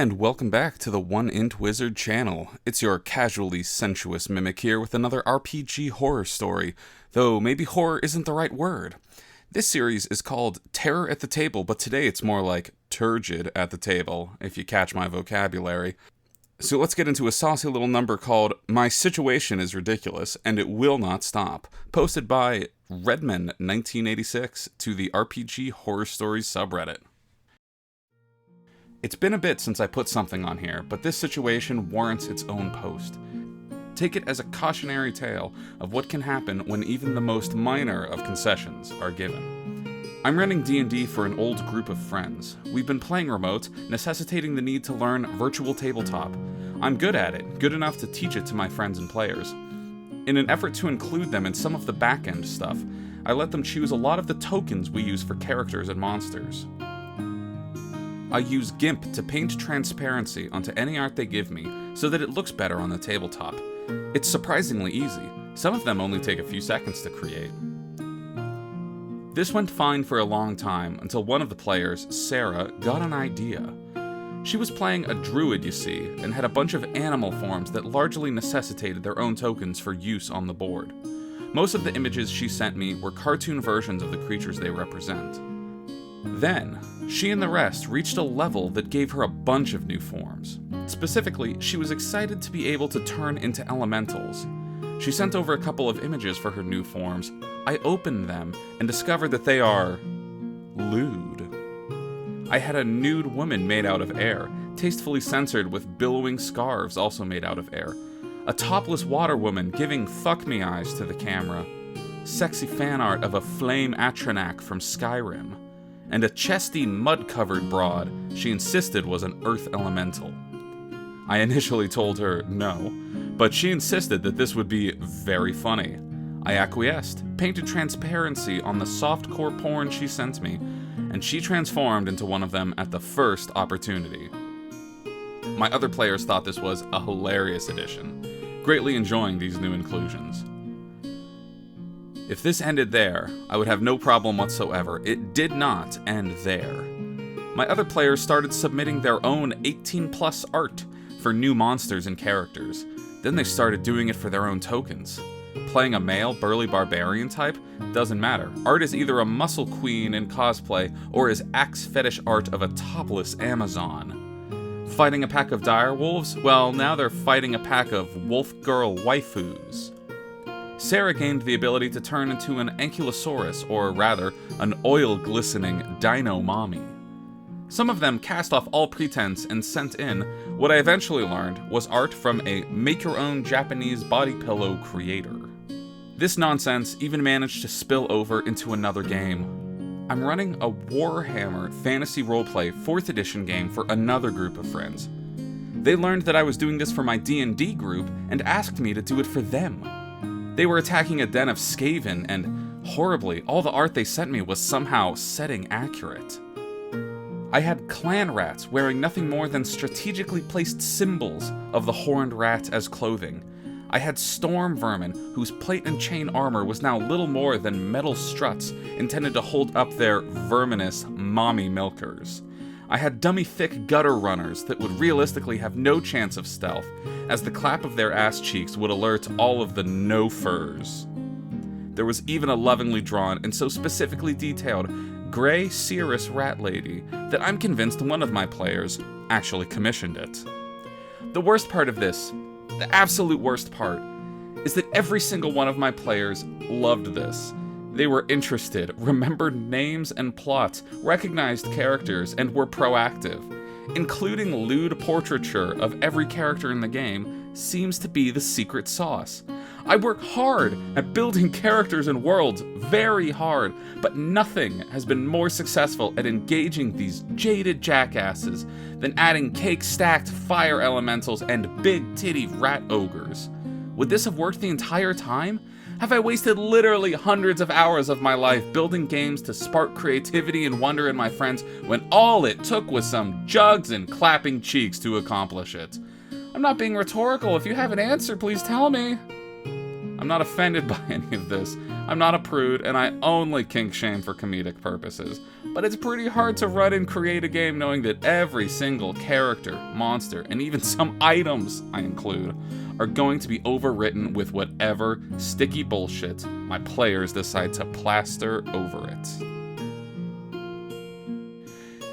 And welcome back to the One Int Wizard channel. It's your casually sensuous mimic here with another RPG horror story, though maybe horror isn't the right word. This series is called Terror at the Table, but today it's more like Turgid at the Table, if you catch my vocabulary. So let's get into a saucy little number called My Situation is Ridiculous, and It Will Not Stop, posted by Redman1986 to the RPG Horror Stories subreddit. It's been a bit since I put something on here, but this situation warrants its own post. Take it as a cautionary tale of what can happen when even the most minor of concessions are given. I'm running D&D for an old group of friends. We've been playing remote, necessitating the need to learn virtual tabletop. I'm good at it, good enough to teach it to my friends and players. In an effort to include them in some of the back-end stuff, I let them choose a lot of the tokens we use for characters and monsters. I use GIMP to paint transparency onto any art they give me so that it looks better on the tabletop. It's surprisingly easy. Some of them only take a few seconds to create. This went fine for a long time until one of the players, Sarah, got an idea. She was playing a druid, you see, and had a bunch of animal forms that largely necessitated their own tokens for use on the board. Most of the images she sent me were cartoon versions of the creatures they represent. Then, she and the rest reached a level that gave her a bunch of new forms. Specifically, she was excited to be able to turn into elementals. She sent over a couple of images for her new forms. I opened them and discovered that they are lewd. I had a nude woman made out of air, tastefully censored with billowing scarves also made out of air. A topless water woman giving fuck me eyes to the camera. Sexy fan art of a flame Atronak from Skyrim. And a chesty, mud-covered broad she insisted was an earth elemental. I initially told her no, but she insisted that this would be very funny. I acquiesced, painted transparency on the softcore porn she sent me, and she transformed into one of them at the first opportunity. My other players thought this was a hilarious addition, greatly enjoying these new inclusions. If this ended there, I would have no problem whatsoever. It did not end there. My other players started submitting their own 18+ art for new monsters and characters. Then they started doing it for their own tokens. Playing a male, burly barbarian type? Doesn't matter. Art is either a muscle queen in cosplay, or is axe fetish art of a topless Amazon. Fighting a pack of direwolves? Well, now they're fighting a pack of wolf girl waifus. Sarah gained the ability to turn into an ankylosaurus, or rather, an oil-glistening dino mommy. Some of them cast off all pretense and sent in what I eventually learned was art from a make-your-own Japanese body pillow creator. This nonsense even managed to spill over into another game. I'm running a Warhammer Fantasy Roleplay 4th edition game for another group of friends. They learned that I was doing this for my D&D group and asked me to do it for them. They were attacking a den of Skaven, and horribly, all the art they sent me was somehow setting accurate. I had clan rats wearing nothing more than strategically placed symbols of the horned rat as clothing. I had storm vermin whose plate and chain armor was now little more than metal struts intended to hold up their verminous mommy milkers. I had dummy thick gutter runners that would realistically have no chance of stealth, as the clap of their ass cheeks would alert all of the no-furs. There was even a lovingly drawn and so specifically detailed gray Cirrus rat lady that I'm convinced one of my players actually commissioned it. The worst part of this, the absolute worst part, is that every single one of my players loved this. They were interested, remembered names and plots, recognized characters, and were proactive. Including lewd portraiture of every character in the game seems to be the secret sauce. I work hard at building characters and worlds, very hard, but nothing has been more successful at engaging these jaded jackasses than adding cake-stacked fire elementals and big titty rat ogres. Would this have worked the entire time? Have I wasted literally hundreds of hours of my life building games to spark creativity and wonder in my friends when all it took was some jugs and clapping cheeks to accomplish it? I'm not being rhetorical. If you have an answer, please tell me. I'm not offended by any of this. I'm not a prude, and I only kink shame for comedic purposes. But it's pretty hard to write and create a game knowing that every single character, monster, and even some items I include are going to be overwritten with whatever sticky bullshit my players decide to plaster over it.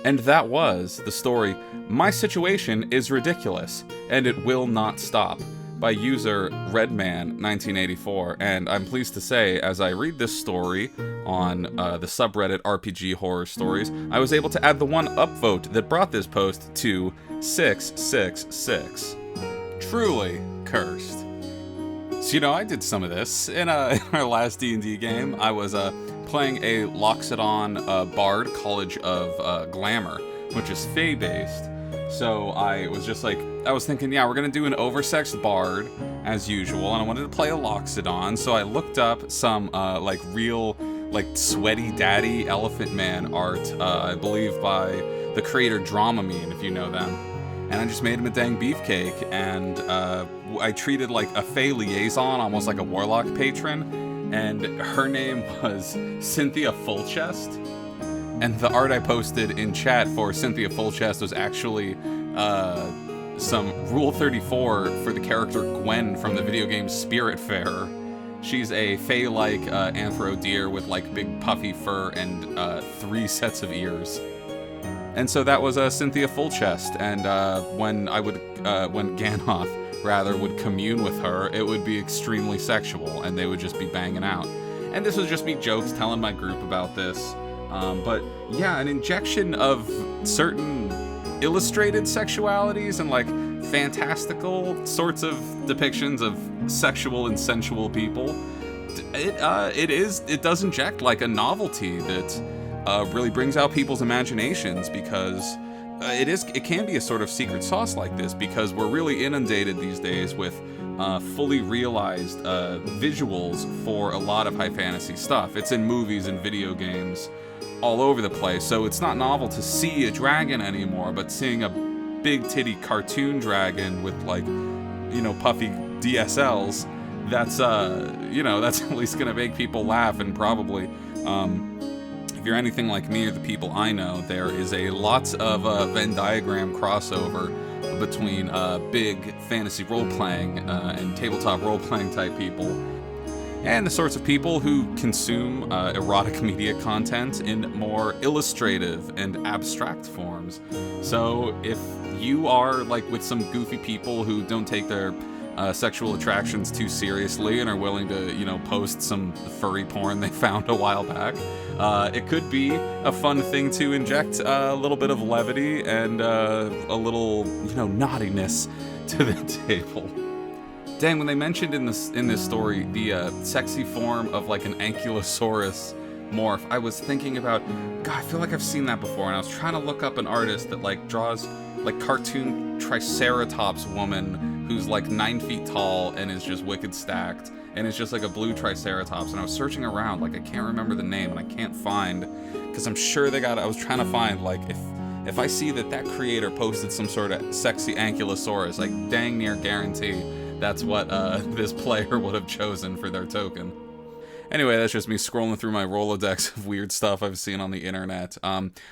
And that was the story My Situation is Ridiculous, and It Will Not Stop, by user Redman1984, and I'm pleased to say, as I read this story on the subreddit RPG Horror Stories, I was able to add the one upvote that brought this post to 666. Truly cursed. So, I did some of this in our last D&D game. I was playing a Loxodon Bard College of Glamour, which is Fae-based. So I was thinking, yeah, we're gonna do an oversexed bard as usual, and I wanted to play a Loxodon, so I looked up some real sweaty daddy elephant man art, I believe by the creator Dramamine, if you know them, and I just made him a dang beefcake, and I treated like a Fae liaison, almost like a warlock patron, and her name was Cynthia Fullchest. And the art I posted in chat for Cynthia Fullchest was actually some Rule 34 for the character Gwen from the video game Spiritfarer. She's a Fae-like anthro deer with big puffy fur and 3 sets of ears. And so that was Cynthia Fullchest. And when Gandalf would commune with her, it would be extremely sexual, and they would just be banging out. And this was just me jokes telling my group about this. But yeah, an injection of certain illustrated sexualities and fantastical sorts of depictions of sexual and sensual people. It does inject a novelty that really brings out people's imaginations, because it can be a sort of secret sauce like this, because we're really inundated these days with fully realized visuals for a lot of high fantasy stuff. It's in movies and video games all over the place, so it's not novel to see a dragon anymore, but seeing a big titty cartoon dragon with puffy DSLs, that's that's at least gonna make people laugh. And probably if you're anything like me or the people I know, there is a lots of Venn diagram crossover between big fantasy role-playing and tabletop role-playing type people and the sorts of people who consume erotic media content in more illustrative and abstract forms. So if you are with some goofy people who don't take their sexual attractions too seriously and are willing to, post some furry porn they found a while back, it could be a fun thing to inject a little bit of levity and a little, naughtiness to the table. Dang, when they mentioned in this story the sexy form of an ankylosaurus morph, I was thinking about, God, I feel like I've seen that before, and I was trying to look up an artist that draws cartoon triceratops woman who's 9 feet tall and is just wicked stacked, and it's just a blue triceratops, and I was searching around, I can't remember the name, and I can't find, because I'm sure I was trying to find, if I see that creator posted some sort of sexy ankylosaurus, dang near guarantee that's what this player would have chosen for their token. Anyway, that's just me scrolling through my Rolodex of weird stuff I've seen on the internet.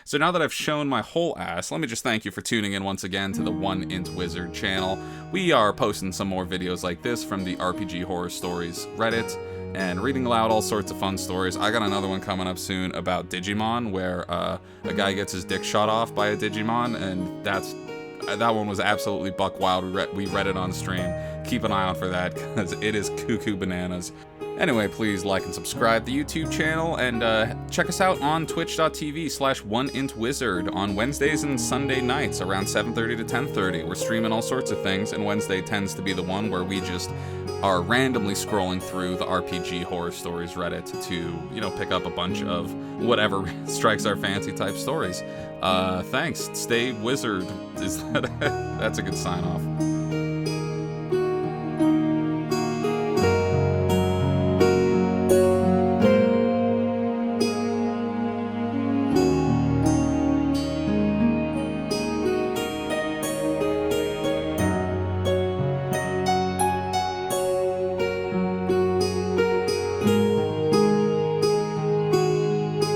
So now that I've shown my whole ass, let me just thank you for tuning in once again to the One Int Wizard channel. We are posting some more videos like this from the RPG Horror Stories Reddit, and reading aloud all sorts of fun stories. I got another one coming up soon about Digimon, where a guy gets his dick shot off by a Digimon, and that one was absolutely buck wild. We read it on stream. Keep an eye out for that, because it is cuckoo bananas. Anyway, please like and subscribe to the YouTube channel, and check us out on twitch.tv/OneIntWizard on Wednesdays and Sunday nights around 7:30 to 10:30. We're streaming all sorts of things, and Wednesday tends to be the one where we just are randomly scrolling through the RPG Horror Stories Reddit to, pick up a bunch of whatever strikes our fancy type stories. Thanks. Stay wizard. That's a good sign off.